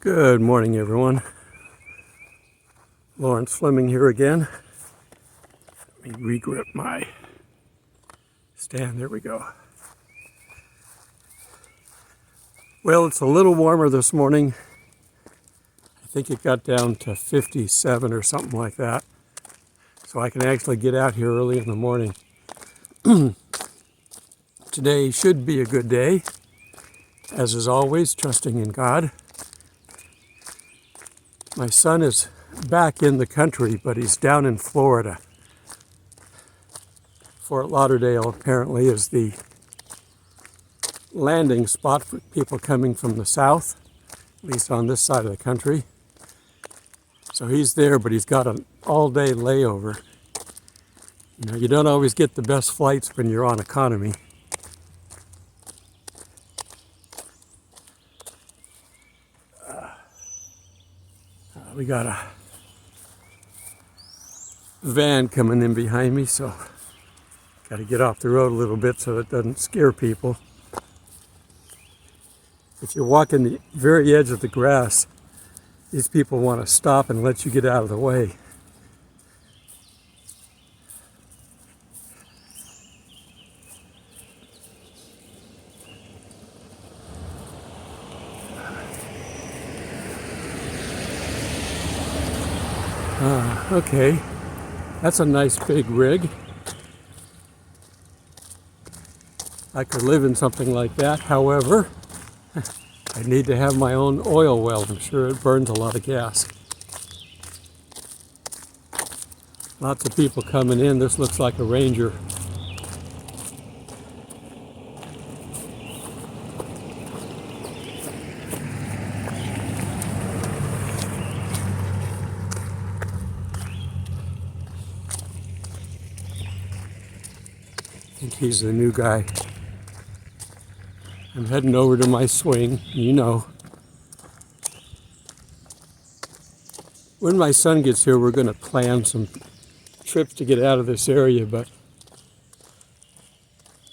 Good morning, everyone. Thomas Fleming here again. Let me regrip my stand. There we go. Well, it's a little warmer this morning. I think it got down to 57 or something like that. So I can actually get out here early in the morning. Today should be a good day, as is always, trusting in God. My son is back in the country, but he's down in Florida. Fort Lauderdale apparently is the landing spot for people coming from the south, at least on this side of the country. So he's there, but he's got an all-day layover. You know, you don't always get the best flights when you're on economy. We got a van coming in behind me, so got to get off the road a little bit so it doesn't scare people. If you're walking the very edge of the grass, these people want to stop and let you get out of the way. Okay, that's a nice big rig. I could live in something like that. However, I need to have my own oil well. I'm sure it burns a lot of gas. Lots of people coming in. This looks like a Ranger. I think he's the new guy. I'm heading over to my swing, you know. When my son gets here, we're going to plan some trips to get out of this area, but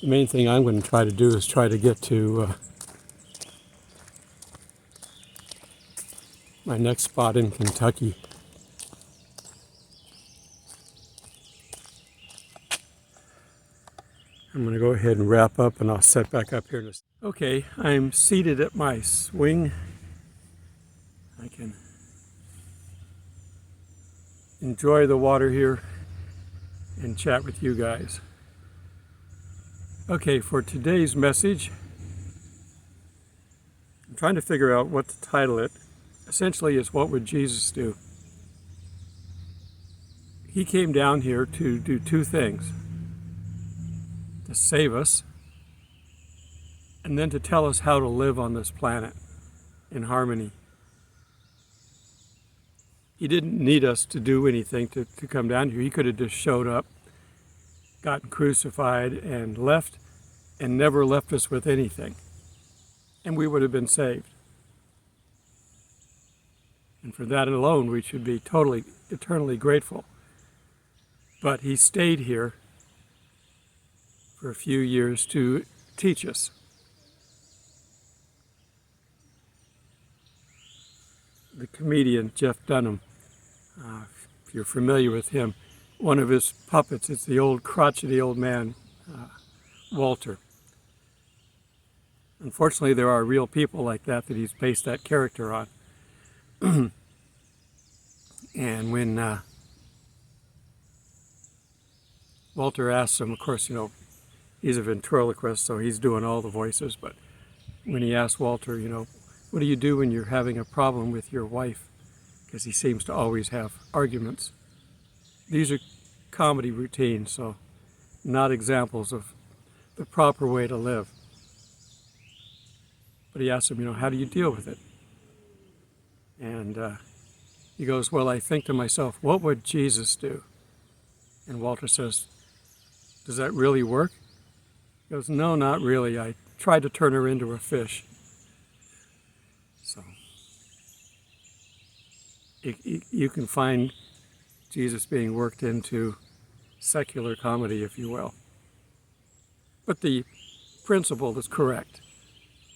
the main thing I'm going to try to do is try to get to my next spot in Kentucky. I'm going to go ahead and wrap up and I'll set back up here in a second. Okay, I'm seated at my swing. I can enjoy the water here and chat with you guys. Okay, for today's message, I'm trying to figure out what to title it. Essentially, it's what would Jesus do? He came down here to do two things: to save us, and then to tell us how to live on this planet in harmony. He didn't need us to do anything to come down here. He could have just showed up, gotten crucified, and left, and never left us with anything. And we would have been saved. And for that alone, we should be totally, eternally grateful. But he stayed here for a few years to teach us. The comedian Jeff Dunham, if you're familiar with him, one of his puppets is the old crotchety old man, Walter. Unfortunately, there are real people like that he's based that character on. And when Walter asks him, of course, you know, he's a ventriloquist, so he's doing all the voices, but when he asks Walter, you know, what do you do when you're having a problem with your wife? Because he seems to always have arguments. These are comedy routines, so not examples of the proper way to live. But he asks him, you know, how do you deal with it? And he goes, well, I think to myself, what would Jesus do? And Walter says, does that really work? He goes, no, not really. I tried to turn her into a fish. So you can find Jesus being worked into secular comedy, if you will. But the principle is correct.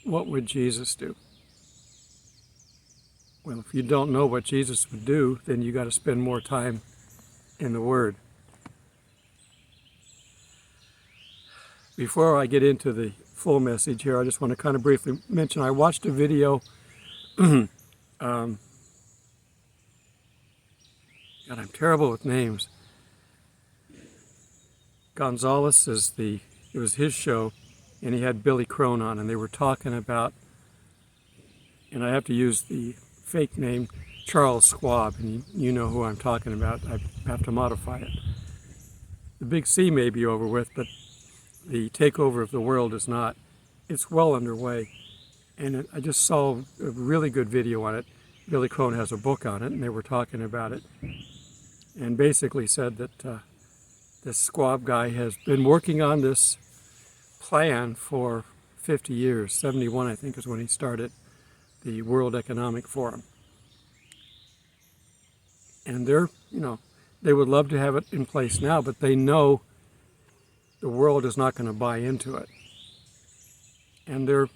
What would Jesus do? Well, if you don't know what Jesus would do, then you got to spend more time in the Word. Before I get into the full message here, I just want to kind of briefly mention I watched a video. God, I'm terrible with names. Gonzalez it was his show, and he had Billy Crone on, and they were talking about, and I have to use the fake name, Charles Schwab, and you know who I'm talking about. I have to modify it. The big C may be over with, but the takeover of the world is not. It's well underway, and I just saw a really good video on it. Billy Crone has a book on it, and they were talking about it, and basically said that this Schwab guy has been working on this plan for 50 years. 71, I think, is when he started the World Economic Forum. And they would love to have it in place now, but they know the world is not going to buy into it. And they're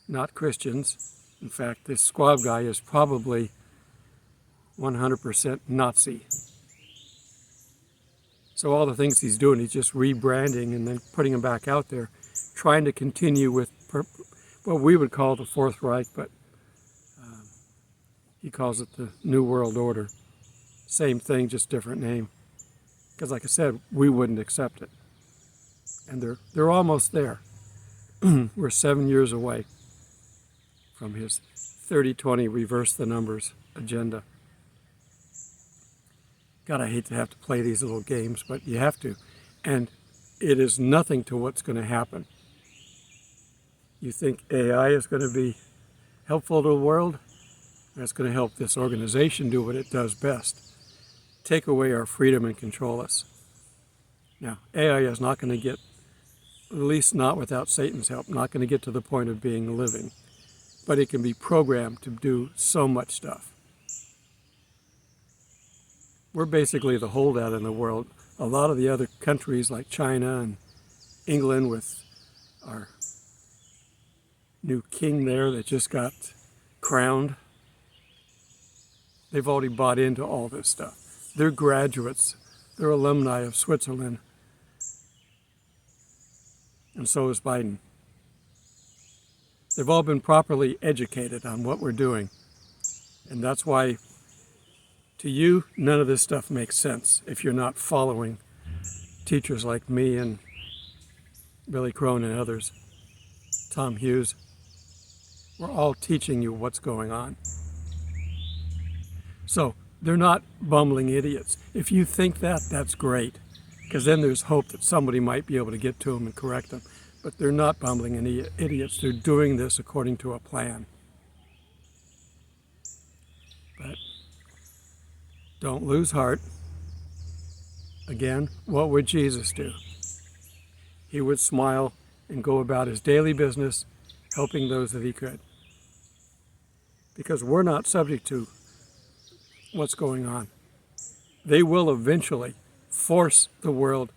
not Christians. In fact, this Schwab guy is probably 100% Nazi. So all the things he's doing, he's just rebranding and then putting them back out there, trying to continue with what we would call the Fourth Reich, but he calls it the New World Order. Same thing, just different name. Because like I said, we wouldn't accept it. And they're almost there. We're 7 years away from his 30-20 reverse the numbers agenda. God, I hate to have to play these little games, but you have to. And it is nothing to what's going to happen. You think AI is going to be helpful to the world? That's going to help this organization do what it does best. Take away our freedom and control us. Now, AI is not going to get, at least not without Satan's help, not going to get to the point of being living. But it can be programmed to do so much stuff. We're basically the holdout in the world. A lot of the other countries like China and England with our new king there that just got crowned, they've already bought into all this stuff. They're graduates. They're alumni of Switzerland. And so is Biden. They've all been properly educated on what we're doing. And that's why, to you, none of this stuff makes sense if you're not following teachers like me and Billy Crone and others, Tom Hughes. We're all teaching you what's going on. So they're not bumbling idiots. If you think that, that's great, because then there's hope that somebody might be able to get to them and correct them. But they're not bumbling idiots. They're doing this according to a plan. But don't lose heart. Again, what would Jesus do? He would smile and go about his daily business, helping those that he could. Because we're not subject to what's going on. They will eventually force the world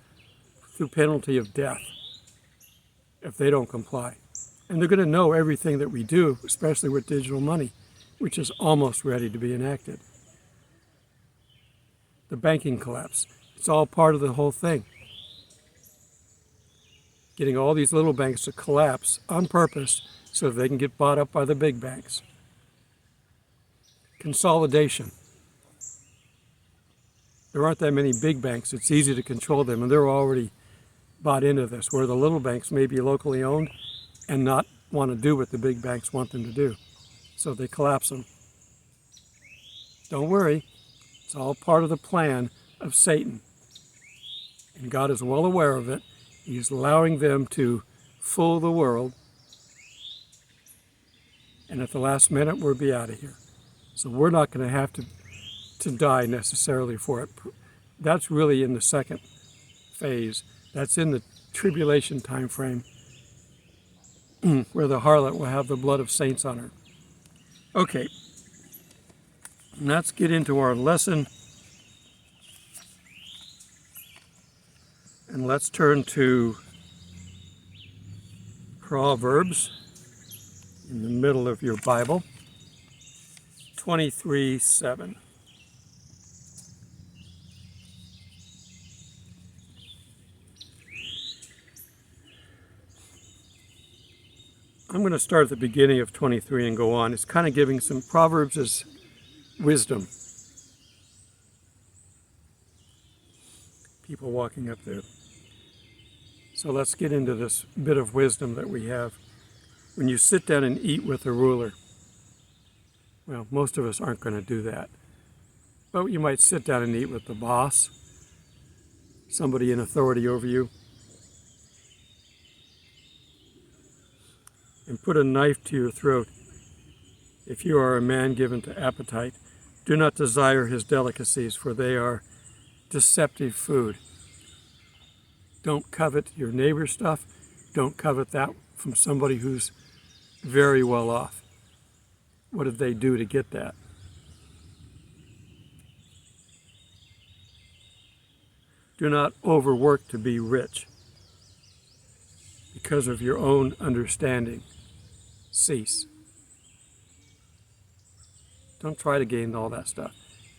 through penalty of death if they don't comply. And they're going to know everything that we do, especially with digital money, which is almost ready to be enacted. The banking collapse, it's all part of the whole thing. Getting all these little banks to collapse on purpose so that they can get bought up by the big banks. Consolidation. There aren't that many big banks. It's easy to control them, and they're already bought into this, where the little banks may be locally owned and not want to do what the big banks want them to do. So they collapse them. Don't worry. It's all part of the plan of Satan. And God is well aware of it. He's allowing them to fool the world. And at the last minute, we'll be out of here. So we're not going to have to die necessarily for it. That's really in the second phase. That's in the tribulation time frame where the harlot will have the blood of saints on her. Okay, let's get into our lesson. And let's turn to Proverbs in the middle of your Bible, 23:7. I'm going to start at the beginning of 23 and go on. It's kind of giving some Proverbs as wisdom. People walking up there. So let's get into this bit of wisdom that we have. When you sit down and eat with a ruler, well, most of us aren't going to do that. But you might sit down and eat with the boss, somebody in authority over you, and put a knife to your throat. If you are a man given to appetite, do not desire his delicacies, for they are deceptive food. Don't covet your neighbor's stuff. Don't covet that from somebody who's very well off. What did they do to get that? Do not overwork to be rich. Because of your own understanding, cease. Don't try to gain all that stuff.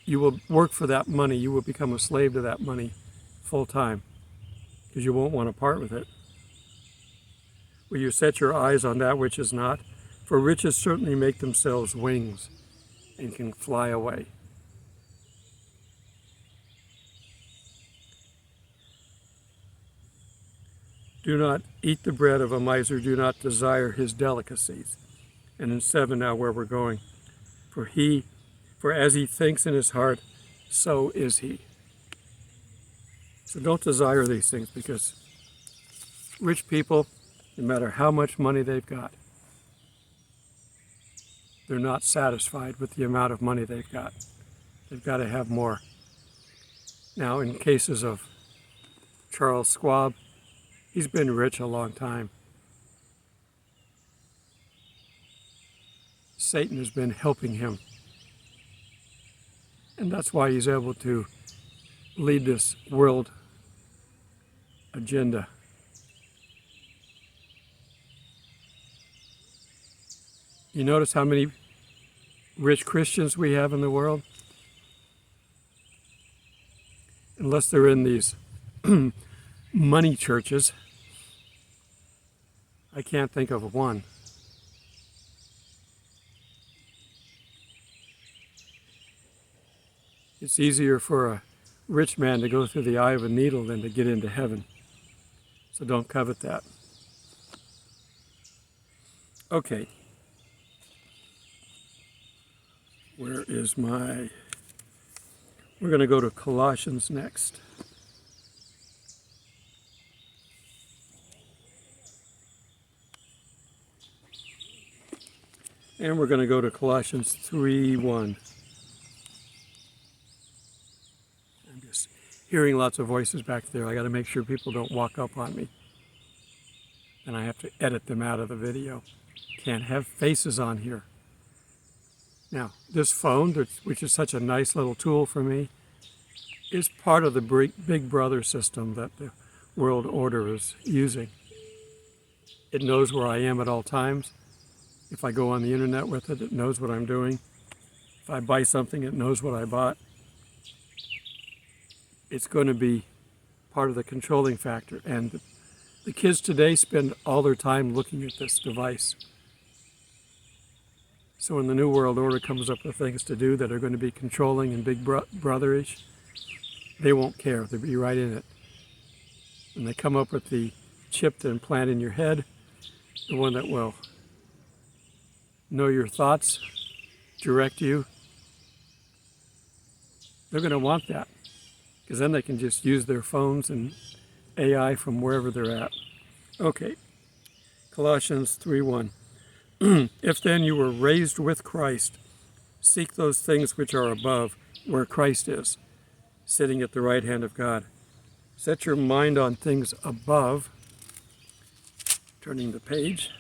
You will work for that money. You will become a slave to that money full time because you won't want to part with it. Will you set your eyes on that which is not? For riches certainly make themselves wings and can fly away. Do not eat the bread of a miser. Do not desire his delicacies. And in 7 now where we're going. For as he thinks in his heart, so is he. So don't desire these things, because rich people, no matter how much money they've got, they're not satisfied with the amount of money they've got. They've got to have more. Now, in cases of Charles Schwab, he's been rich a long time. Satan has been helping him. And that's why he's able to lead this world agenda. You notice how many rich Christians we have in the world? Unless they're in these money churches, I can't think of one. It's easier for a rich man to go through the eye of a needle than to get into heaven. So don't covet that. Okay. Where is my... We're going to go to Colossians next. And we're going to go to Colossians 3:1. I'm just hearing lots of voices back there. I got to make sure people don't walk up on me. And I have to edit them out of the video. Can't have faces on here. Now, this phone, which is such a nice little tool for me, is part of the Big Brother system that the world order is using. It knows where I am at all times. If I go on the internet with it, it knows what I'm doing. If I buy something, it knows what I bought. It's going to be part of the controlling factor. And the kids today spend all their time looking at this device. So when the New World Order comes up with things to do that are going to be controlling and big brotherish, they won't care. They'll be right in it. When they come up with the chip to implant in your head, the one that will know your thoughts, direct you, they're going to want that. Because then they can just use their phones and AI from wherever they're at. Okay, Colossians 3:1. If then you were raised with Christ, seek those things which are above, where Christ is, sitting at the right hand of God. Set your mind on things above, turning the page,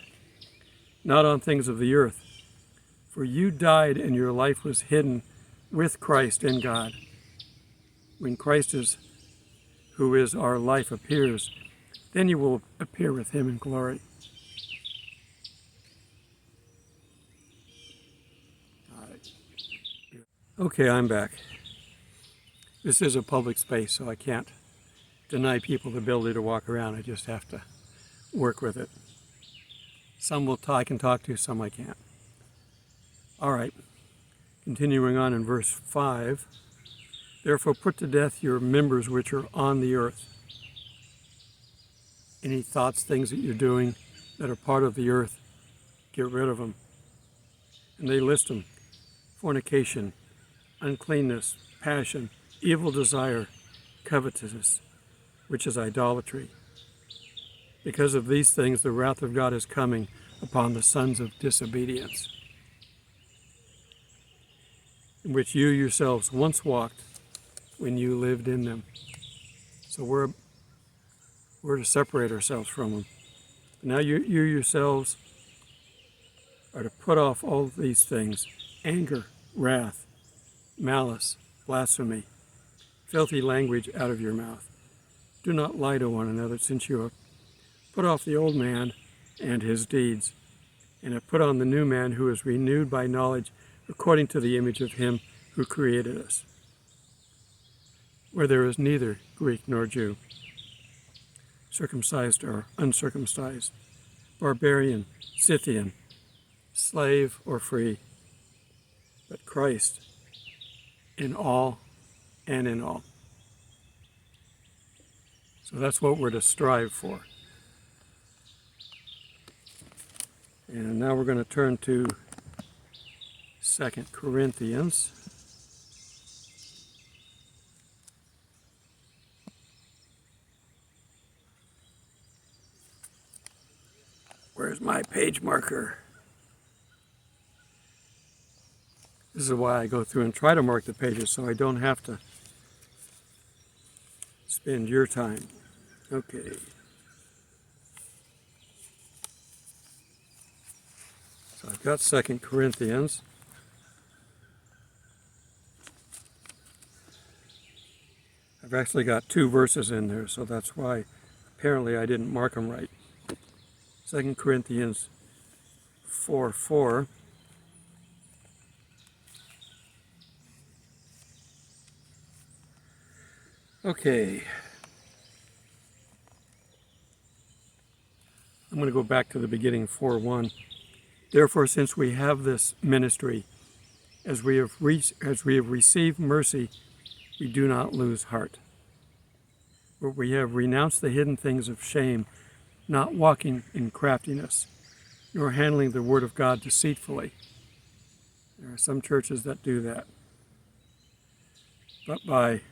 not on things of the earth. For you died and your life was hidden with Christ in God. When Christ who is our life, appears, then you will appear with him in glory. Okay, I'm back. This is a public space, so I can't deny people the ability to walk around. I just have to work with it. Some I can talk to, some I can't. All right, continuing on in verse 5. Therefore put to death your members which are on the earth. Any thoughts, things that you're doing that are part of the earth, get rid of them. And they list them: fornication, uncleanness, passion, evil desire, covetousness, which is idolatry. Because of these things, the wrath of God is coming upon the sons of disobedience, in which you yourselves once walked when you lived in them. So we're to separate ourselves from them. But now you yourselves are to put off all these things: anger, wrath, malice, blasphemy, filthy language out of your mouth. Do not lie to one another, since you have put off the old man and his deeds, and have put on the new man, who is renewed by knowledge according to the image of him who created us, where there is neither Greek nor Jew, circumcised or uncircumcised, barbarian, Scythian, slave or free, but Christ in all and in all. So that's what we're to strive for. And now we're going to turn to 2 Corinthians. Where's my page marker? This is why I go through and try to mark the pages, so I don't have to spend your time. Okay. So I've got 2 Corinthians. I've actually got 2 verses in there, so that's why apparently I didn't mark them right. 2 Corinthians 4:4. Okay. I'm going to go back to the beginning, 4:1. Therefore, since we have this ministry, as we have received mercy, we do not lose heart. But we have renounced the hidden things of shame, not walking in craftiness, nor handling the word of God deceitfully. There are some churches that do that. But by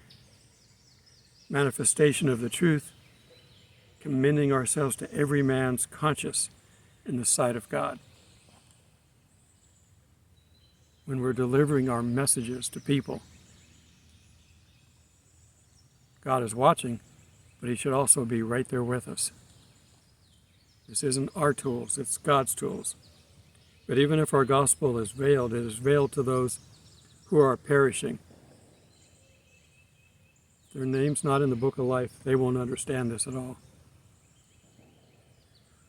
manifestation of the truth, commending ourselves to every man's conscience in the sight of God. When we're delivering our messages to people, God is watching, but he should also be right there with us. This isn't our tools, it's God's tools. But even if our gospel is veiled, it is veiled to those who are perishing. If their name's not in the book of life, they won't understand this at all.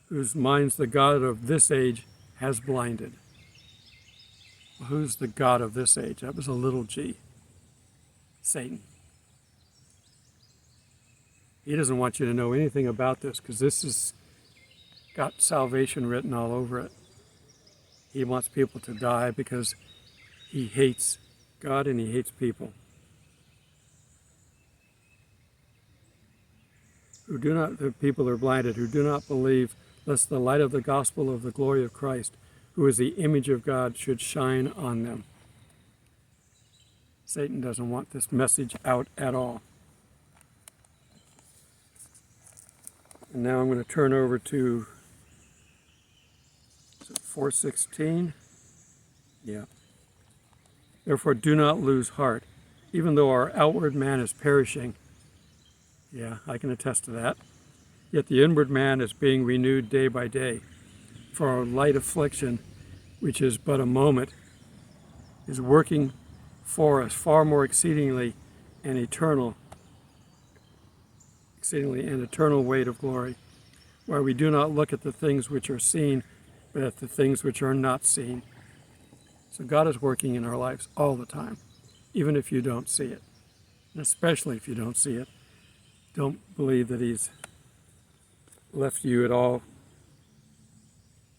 Whose minds the God of this age has blinded. Well, who's the God of this age? That was a little g. Satan. He doesn't want you to know anything about this, because this has got salvation written all over it. He wants people to die because he hates God and he hates people. The people are blinded, who do not believe, lest the light of the gospel of the glory of Christ, who is the image of God, should shine on them. Satan doesn't want this message out at all. And now I'm going to turn over to 4:16. Yeah. Therefore do not lose heart, even though our outward man is perishing. Yeah, I can attest to that. Yet the inward man is being renewed day by day. For our light affliction, which is but a moment, is working for us far more exceedingly and eternal weight of glory, where we do not look at the things which are seen, but at the things which are not seen. So God is working in our lives all the time. even if you don't see it. And especially if you don't see it, don't believe that he's left you at all.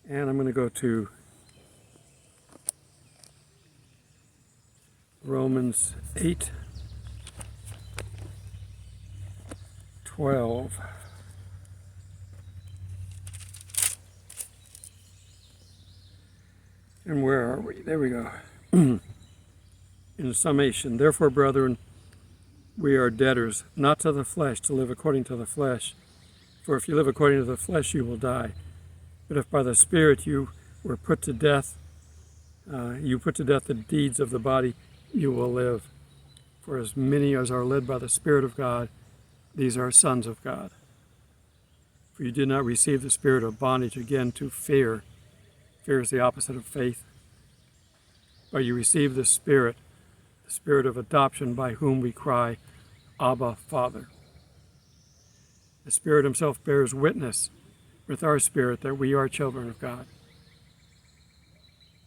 And I'm going to go to Romans 8:12. And where are we? There we go. In summation, therefore, brethren, we are debtors, not to the flesh, to live according to the flesh. For if you live according to the flesh, you will die. But if by the Spirit you were put to death, you put to death the deeds of the body, you will live. For as many as are led by the Spirit of God, these are sons of God. For you did not receive the spirit of bondage again to fear. Fear is the opposite of faith. But you received the Spirit of adoption, by whom we cry, Abba, Father. The Spirit himself bears witness with our spirit that we are children of God.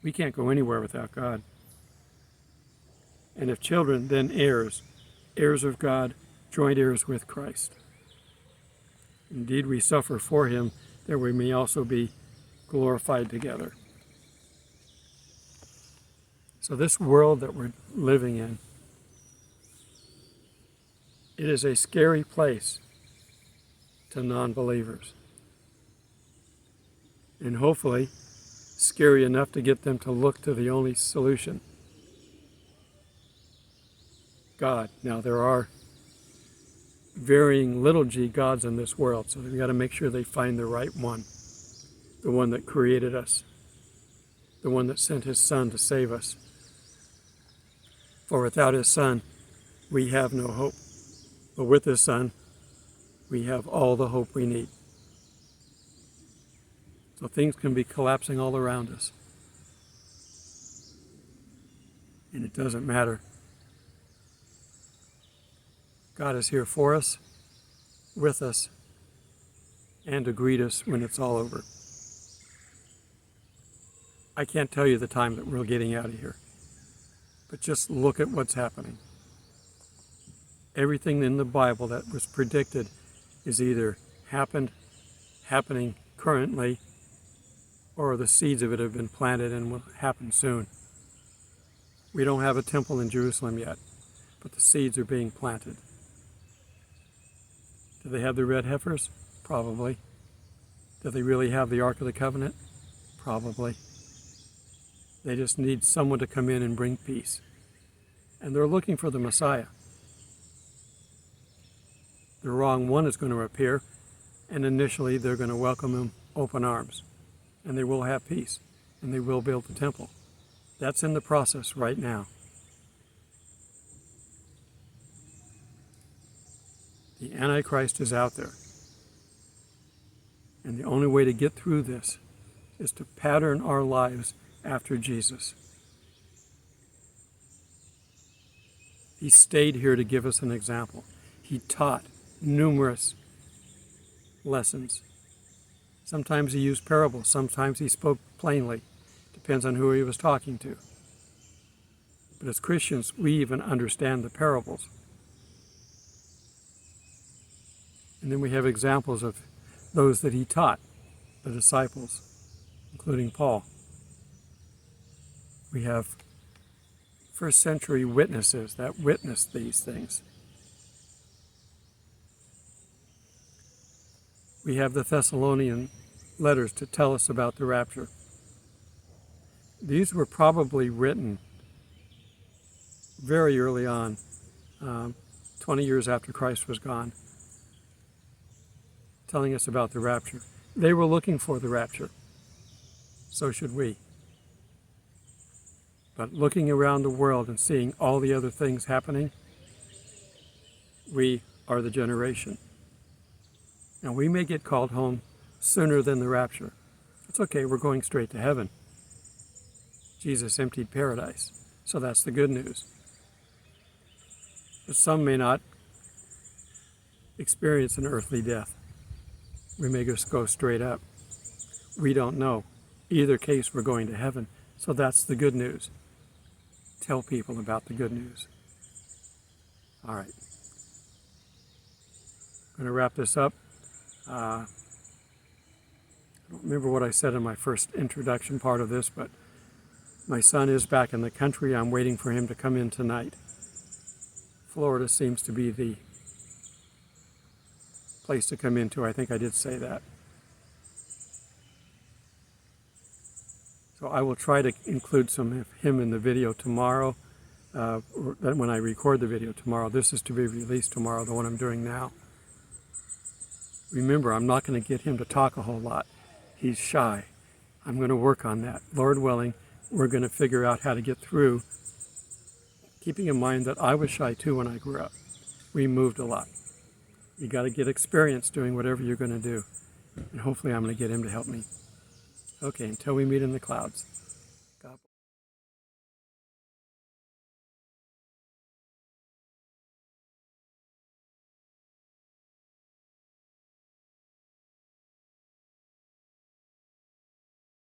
We can't go anywhere without God. And if children, then heirs, heirs of God, joint heirs with Christ. Indeed, we suffer for him, that we may also be glorified together. So this world that we're living in, it is a scary place to non-believers. And hopefully, scary enough to get them to look to the only solution, God. Now, there are varying little g gods in this world, so we've got to make sure they find the right one, the one that created us, the one that sent his Son to save us. For without his Son, we have no hope. But with his Son, we have all the hope we need. So things can be collapsing all around us. And it doesn't matter. God is here for us, with us, and to greet us when it's all over. I can't tell you the time that we're getting out of here, but just look at what's happening. Everything in the Bible that was predicted is either happening currently, or the seeds of it have been planted and will happen soon. We don't have a temple in Jerusalem yet, but the seeds are being planted. Do they have the red heifers? Probably. Do they really have the Ark of the Covenant? Probably. They just need someone to come in and bring peace. And they're looking for the Messiah. The wrong one is going to appear, and initially they're going to welcome him open arms. And they will have peace, and they will build the temple. That's in the process right now. The Antichrist is out there. And the only way to get through this is to pattern our lives after Jesus. He stayed here to give us an example. He taught numerous lessons. Sometimes he used parables. Sometimes he spoke plainly. Depends on who he was talking to. But as Christians, we even understand the parables. And then we have examples of those that he taught, the disciples, including Paul. We have first century witnesses that witnessed these things. We have the Thessalonian letters to tell us about the rapture. These were probably written very early on, 20 years after Christ was gone, telling us about the rapture. They were looking for the rapture. So should we. But looking around the world and seeing all the other things happening, we are the generation. Now, we may get called home sooner than the rapture. It's okay, we're going straight to heaven. Jesus emptied paradise, so that's the good news. But some may not experience an earthly death. We may just go straight up. We don't know. Either case, we're going to heaven, so that's the good news. Tell people about the good news. All right. I'm going to wrap this up. I don't remember what I said in my first introduction part of this, but my son is back in the country. I'm waiting for him to come in tonight. Florida seems to be the place to come into. I think I did say that. So I will try to include some of him in the video tomorrow, when I record the video tomorrow. This is to be released tomorrow, the one I'm doing now. Remember, I'm not going to get him to talk a whole lot. He's shy. I'm going to work on that. Lord willing, we're going to figure out how to get through, keeping in mind that I was shy too when I grew up. We moved a lot. You got to get experience doing whatever you're going to do. And hopefully I'm going to get him to help me. Okay, until we meet in the clouds.